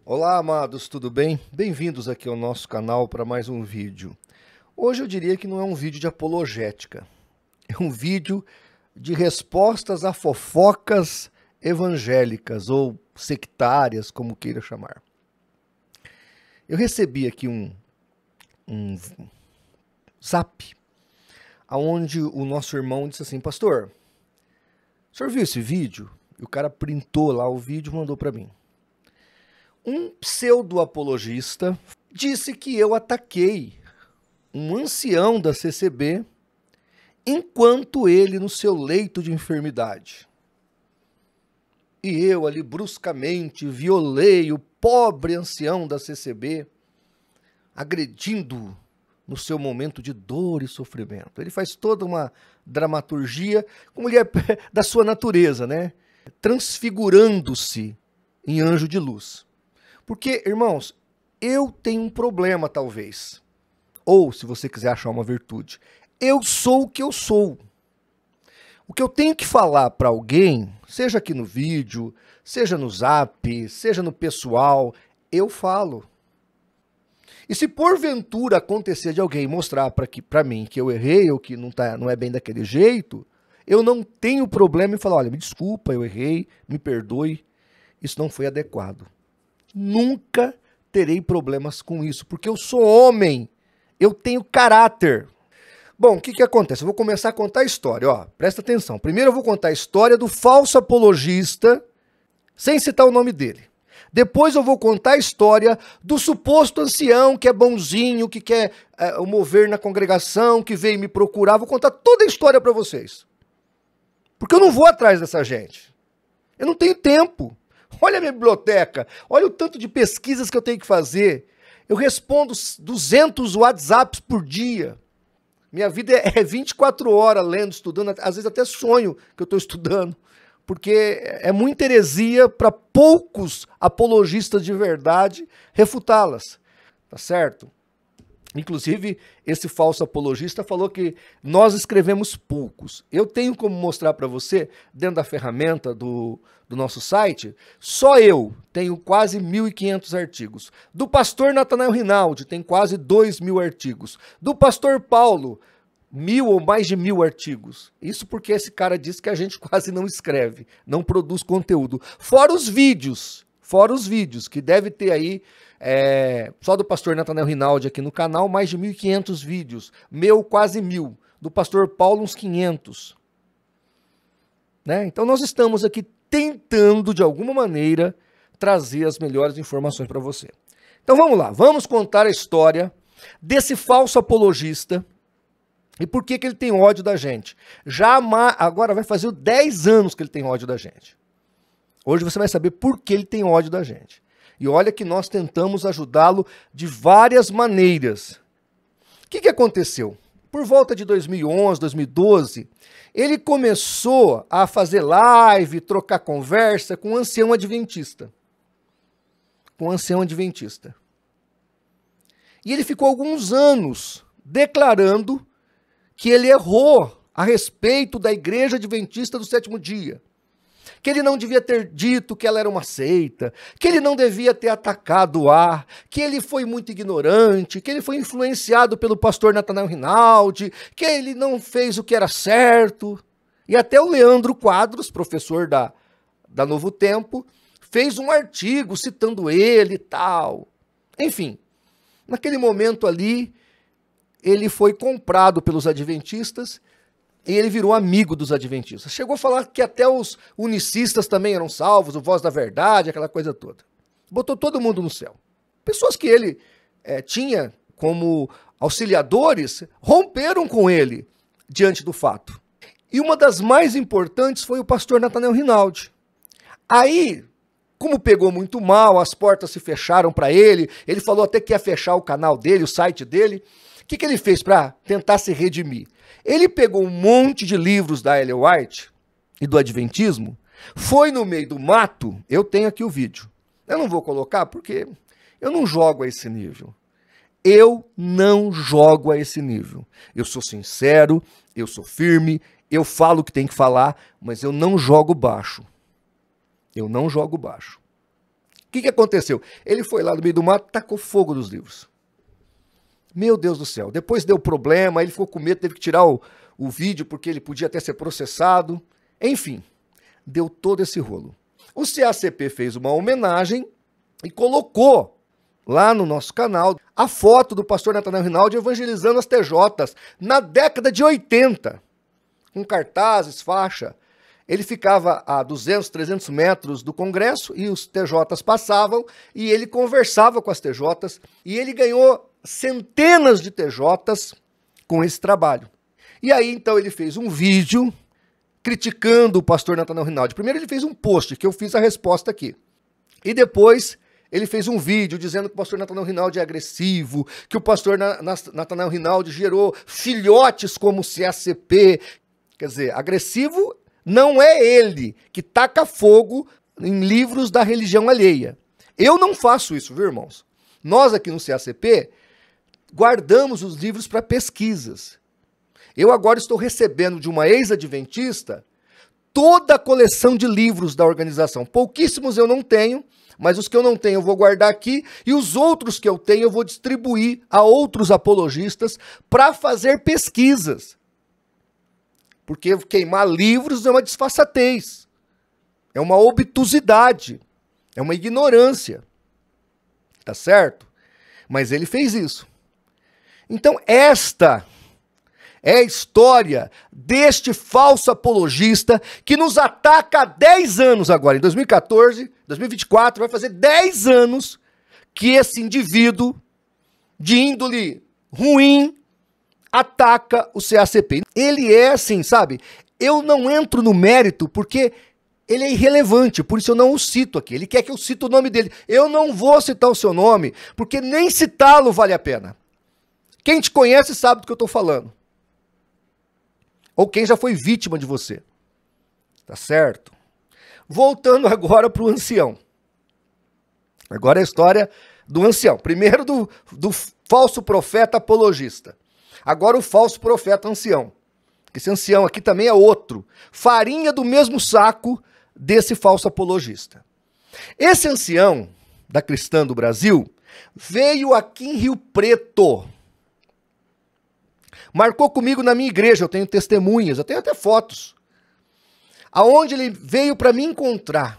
Olá, amados, tudo bem? Bem-vindos aqui ao nosso canal para mais um vídeo. Hoje eu diria que não é um vídeo de apologética, é um vídeo de respostas a fofocas evangélicas ou sectárias, como queira chamar. Eu recebi aqui um zap, onde o nosso irmão disse assim: pastor, o senhor viu esse vídeo? E o cara printou lá o vídeo e mandou para mim. Um pseudo-apologista disse que eu ataquei um ancião da CCB enquanto ele no seu leito de enfermidade. E eu ali bruscamente violei o pobre ancião da CCB, agredindo no seu momento de dor e sofrimento. Ele faz toda uma dramaturgia, como ele é da sua natureza, né? Transfigurando-se em anjo de luz. Porque, irmãos, eu tenho um problema, talvez. Ou, se você quiser achar uma virtude, eu sou o que eu sou. O que eu tenho que falar para alguém, seja aqui no vídeo, seja no zap, seja no pessoal, eu falo. E se porventura acontecer de alguém mostrar para mim que eu errei ou que não é bem daquele jeito, eu não tenho problema em falar: olha, me desculpa, eu errei, me perdoe, isso não foi adequado. Nunca terei problemas com isso, porque eu sou homem, eu tenho caráter. Bom, o que acontece? Eu vou começar a contar a história, ó, presta atenção. Primeiro eu vou contar a história do falso apologista, sem citar o nome dele. Depois eu vou contar a história do suposto ancião que é bonzinho, que quer o mover na congregação, que veio me procurar. Vou contar toda a história para vocês. Porque eu não vou atrás dessa gente. Eu não tenho tempo. Olha a minha biblioteca, olha o tanto de pesquisas que eu tenho que fazer. Eu respondo 200 WhatsApps por dia. Minha vida é 24 horas lendo, estudando, às vezes até sonho que eu estou estudando. Porque é muita heresia para poucos apologistas de verdade refutá-las. Tá certo? Inclusive, esse falso apologista falou que nós escrevemos poucos. Eu tenho como mostrar para você, dentro da ferramenta do nosso site, só eu tenho quase 1.500 artigos. Do pastor Natanael Rinaldi, tem quase 2.000 artigos. Do pastor Paulo, 1.000 ou mais de 1.000 artigos. Isso porque esse cara disse que a gente quase não escreve, não produz conteúdo. Fora os vídeos, que deve ter aí, só do pastor Natanael Rinaldi aqui no canal, mais de 1.500 vídeos. Meu, quase 1.000. Do pastor Paulo, uns 500. Né? Então nós estamos aqui tentando, de alguma maneira, trazer as melhores informações para você. Então vamos lá, vamos contar a história desse falso apologista e por que ele tem ódio da gente. Agora vai fazer 10 anos que ele tem ódio da gente. Hoje você vai saber por que ele tem ódio da gente. E olha que nós tentamos ajudá-lo de várias maneiras. O que aconteceu? Por volta de 2011, 2012, ele começou a fazer live, trocar conversa com um ancião adventista. E ele ficou alguns anos declarando que ele errou a respeito da Igreja Adventista do Sétimo Dia. Que ele não devia ter dito que ela era uma seita, que ele não devia ter atacado o ar, que ele foi muito ignorante, que ele foi influenciado pelo pastor Natanael Rinaldi, que ele não fez o que era certo. E até o Leandro Quadros, professor da Novo Tempo, fez um artigo citando ele e tal. Enfim, naquele momento ali, ele foi comprado pelos adventistas e ele virou amigo dos adventistas. Chegou a falar que até os unicistas também eram salvos, o Voz da Verdade, aquela coisa toda. Botou todo mundo no céu. Pessoas que ele tinha como auxiliadores romperam com ele diante do fato. E uma das mais importantes foi o pastor Natanael Rinaldi. Aí, como pegou muito mal, as portas se fecharam para ele, ele falou até que ia fechar o canal dele, o site dele. O que ele fez para tentar se redimir? Ele pegou um monte de livros da Ellen White e do Adventismo, foi no meio do mato, eu tenho aqui o vídeo. Eu não vou colocar porque eu não jogo a esse nível. Eu não jogo a esse nível. Eu sou sincero, eu sou firme, eu falo o que tem que falar, mas eu não jogo baixo. Eu não jogo baixo. O que aconteceu? Ele foi lá no meio do mato, tacou fogo nos livros. Meu Deus do céu. Depois deu problema, ele ficou com medo, teve que tirar o vídeo, porque ele podia até ser processado. Enfim, deu todo esse rolo. O CACP fez uma homenagem e colocou lá no nosso canal a foto do pastor Natanael Rinaldi evangelizando as TJs na década de 80, com cartazes, faixa. Ele ficava a 200, 300 metros do Congresso e os TJs passavam e ele conversava com as TJs e ele ganhou centenas de TJs com esse trabalho. E aí, então, ele fez um vídeo criticando o pastor Natanael Rinaldi. Primeiro ele fez um post, que eu fiz a resposta aqui. E depois ele fez um vídeo dizendo que o pastor Natanael Rinaldi é agressivo, que o pastor Natanael Rinaldi gerou filhotes como o CACP. Quer dizer, agressivo não é ele que taca fogo em livros da religião alheia. Eu não faço isso, viu, irmãos? Nós aqui no CACP guardamos os livros para pesquisas. Eu agora estou recebendo de uma ex-adventista toda a coleção de livros da organização. Pouquíssimos eu não tenho, mas os que eu não tenho eu vou guardar aqui e os outros que eu tenho eu vou distribuir a outros apologistas para fazer pesquisas. Porque queimar livros é uma disfarçatez, é uma obtusidade, é uma ignorância. Tá certo? Mas ele fez isso. Então esta é a história deste falso apologista que nos ataca há 10 anos agora. Em 2014, 2024, vai fazer 10 anos que esse indivíduo de índole ruim ataca o CACP. Ele é assim, sabe? Eu não entro no mérito porque ele é irrelevante, por isso eu não o cito aqui. Ele quer que eu cite o nome dele. Eu não vou citar o seu nome, porque nem citá-lo vale a pena. Quem te conhece sabe do que eu estou falando. Ou quem já foi vítima de você. Tá certo? Voltando agora para o ancião. Agora é a história do ancião. Primeiro do falso profeta apologista. Agora o falso profeta ancião. Esse ancião aqui também é outro. Farinha do mesmo saco desse falso apologista. Esse ancião da Cristã do Brasil veio aqui em Rio Preto. Marcou comigo na minha igreja, eu tenho testemunhas, eu tenho até fotos. Aonde ele veio para me encontrar.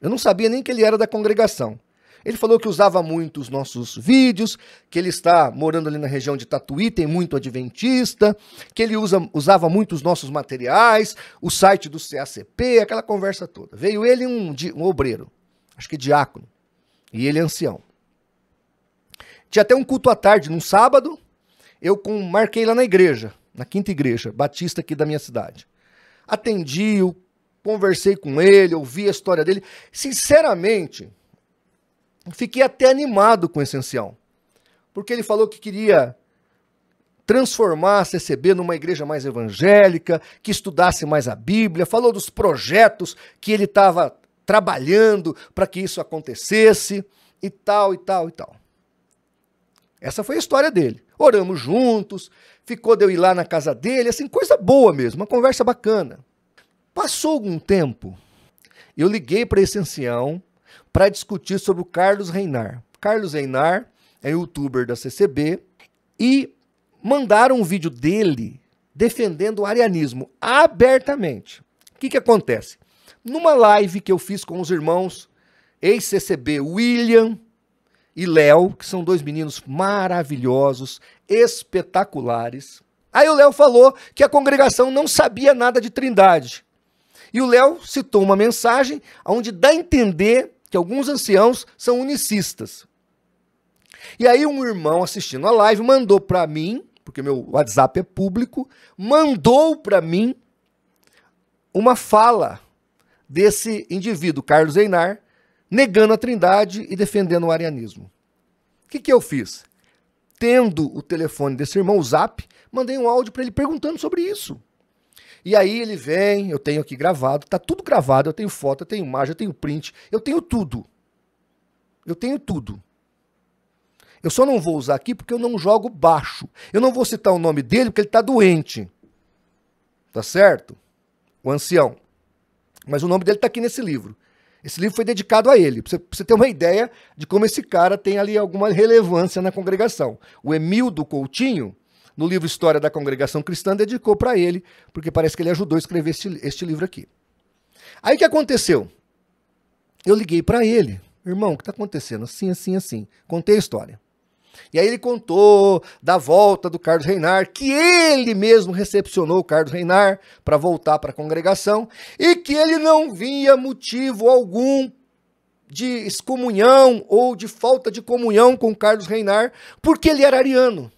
Eu não sabia nem que ele era da congregação. Ele falou que usava muito os nossos vídeos, que ele está morando ali na região de Tatuí, tem muito adventista, que ele usava muito os nossos materiais, o site do CACP, aquela conversa toda. Veio ele um obreiro, acho que diácono, e ele é ancião. Tinha até um culto à tarde, num sábado, eu marquei lá na igreja, na quinta igreja, batista aqui da minha cidade. Atendi, conversei com ele, ouvi a história dele. Sinceramente, fiquei até animado com esse ancião, porque ele falou que queria transformar a CCB numa igreja mais evangélica, que estudasse mais a Bíblia, falou dos projetos que ele estava trabalhando para que isso acontecesse, e tal, e tal, e tal. Essa foi a história dele. Oramos juntos, ficou de eu ir lá na casa dele, assim, coisa boa mesmo, uma conversa bacana. Passou algum tempo, eu liguei para esse ancião para discutir sobre o Carlos Reinar. Carlos Reinar é youtuber da CCB e mandaram um vídeo dele defendendo o arianismo abertamente. O que acontece? Numa live que eu fiz com os irmãos ex-CCB William e Léo, que são dois meninos maravilhosos, espetaculares. Aí o Léo falou que a congregação não sabia nada de Trindade. E o Léo citou uma mensagem onde dá a entender que alguns anciãos são unicistas. E aí um irmão assistindo a live mandou para mim, porque meu WhatsApp é público, mandou para mim uma fala desse indivíduo, Carlos Reinar, negando a Trindade e defendendo o arianismo. O que eu fiz? Tendo o telefone desse irmão, o Zap, mandei um áudio para ele perguntando sobre isso. E aí ele vem, eu tenho aqui gravado, tá tudo gravado, eu tenho foto, eu tenho imagem, eu tenho print, eu tenho tudo. Eu tenho tudo. Eu só não vou usar aqui porque eu não jogo baixo. Eu não vou citar o nome dele porque ele está doente. tá certo? O ancião. Mas o nome dele está aqui nesse livro. Esse livro foi dedicado a ele, pra você ter uma ideia de como esse cara tem ali alguma relevância na congregação. O Emildo Coutinho, no livro História da Congregação Cristã, dedicou para ele, porque parece que ele ajudou a escrever este livro aqui. Aí o que aconteceu? Eu liguei para ele. Irmão, o que está acontecendo? Assim, assim, assim. Contei a história. E aí ele contou da volta do Carlos Reinhard, que ele mesmo recepcionou o Carlos Reinhard para voltar para a congregação, e que ele não via motivo algum de excomunhão ou de falta de comunhão com o Carlos Reinhard, porque ele era ariano.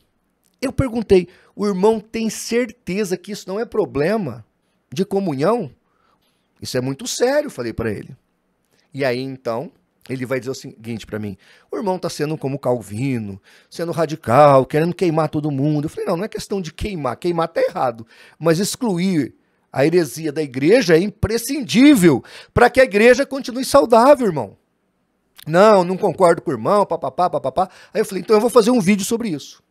Eu perguntei, o irmão tem certeza que isso não é problema de comunhão? Isso é muito sério, falei para ele. E aí então ele vai dizer o seguinte para mim, o irmão está sendo como Calvino, sendo radical, querendo queimar todo mundo. Eu falei, não é questão de queimar está errado, mas excluir a heresia da igreja é imprescindível para que a igreja continue saudável, irmão. Não concordo com o irmão, papapá, papapá. Aí eu falei, então eu vou fazer um vídeo sobre isso.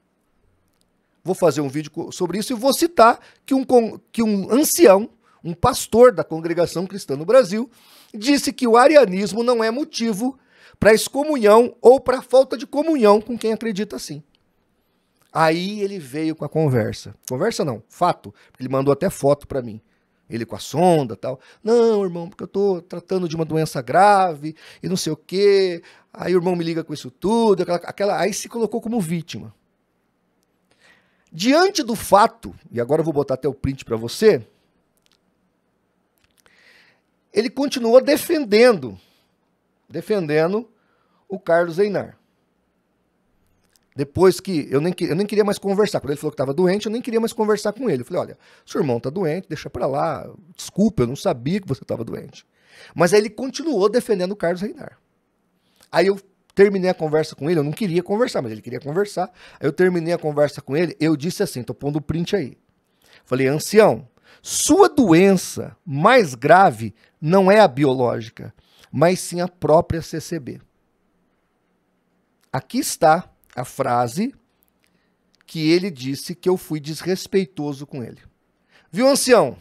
Vou fazer um vídeo sobre isso e vou citar que um ancião, um pastor da congregação cristã no Brasil, disse que o arianismo não é motivo para excomunhão ou para falta de comunhão com quem acredita assim. Aí ele veio com a conversa. Conversa não, fato. Ele mandou até foto para mim. Ele com a sonda e tal. Não, irmão, porque eu estou tratando de uma doença grave e não sei o quê. Aí o irmão me liga com isso tudo. Aí se colocou como vítima. Diante do fato, e agora eu vou botar até o print para você, ele continuou defendendo o Carlos Reinhard. Depois que eu nem queria mais conversar, quando ele falou que estava doente, eu nem queria mais conversar com ele. Eu falei, olha, seu irmão está doente, deixa para lá, desculpa, eu não sabia que você estava doente. Mas aí ele continuou defendendo o Carlos Reinhard. Aí eu terminei a conversa com ele, eu não queria conversar, mas ele queria conversar. Aí eu terminei a conversa com ele, eu disse assim, tô pondo o print aí. Falei, ancião, sua doença mais grave não é a biológica, mas sim a própria CCB. Aqui está a frase que ele disse que eu fui desrespeitoso com ele. Viu, ancião?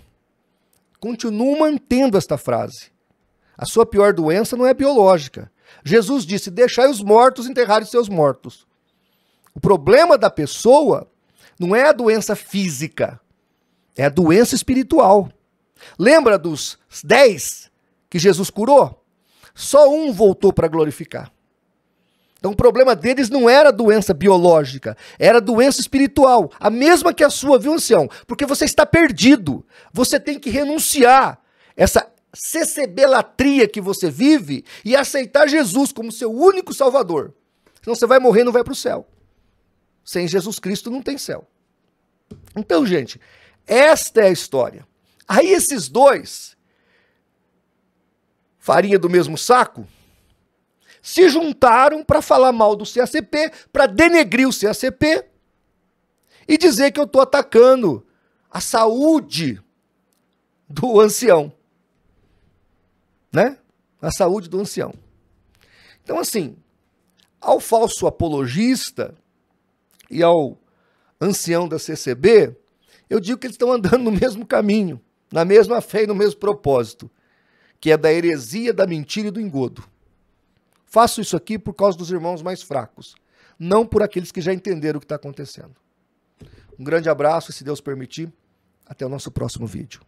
Continuo mantendo esta frase. A sua pior doença não é biológica. Jesus disse, deixai os mortos enterrarem seus mortos. O problema da pessoa não é a doença física, é a doença espiritual. Lembra dos 10 que Jesus curou? Só um voltou para glorificar. Então o problema deles não era doença biológica, era doença espiritual. A mesma que a sua, viu, ancião? Porque você está perdido. Você tem que renunciar essa CCB-latria que você vive e aceitar Jesus como seu único salvador. Senão você vai morrer e não vai para o céu. Sem Jesus Cristo não tem céu. Então, gente, esta é a história. Aí esses dois, farinha do mesmo saco, se juntaram para falar mal do CACP, para denegrir o CACP e dizer que eu estou atacando a saúde do ancião. Né? A saúde do ancião. Então, assim, ao falso apologista e ao ancião da CCB, eu digo que eles estão andando no mesmo caminho, na mesma fé e no mesmo propósito, que é da heresia, da mentira e do engodo. Faço isso aqui por causa dos irmãos mais fracos, não por aqueles que já entenderam o que está acontecendo. Um grande abraço e, se Deus permitir, até o nosso próximo vídeo.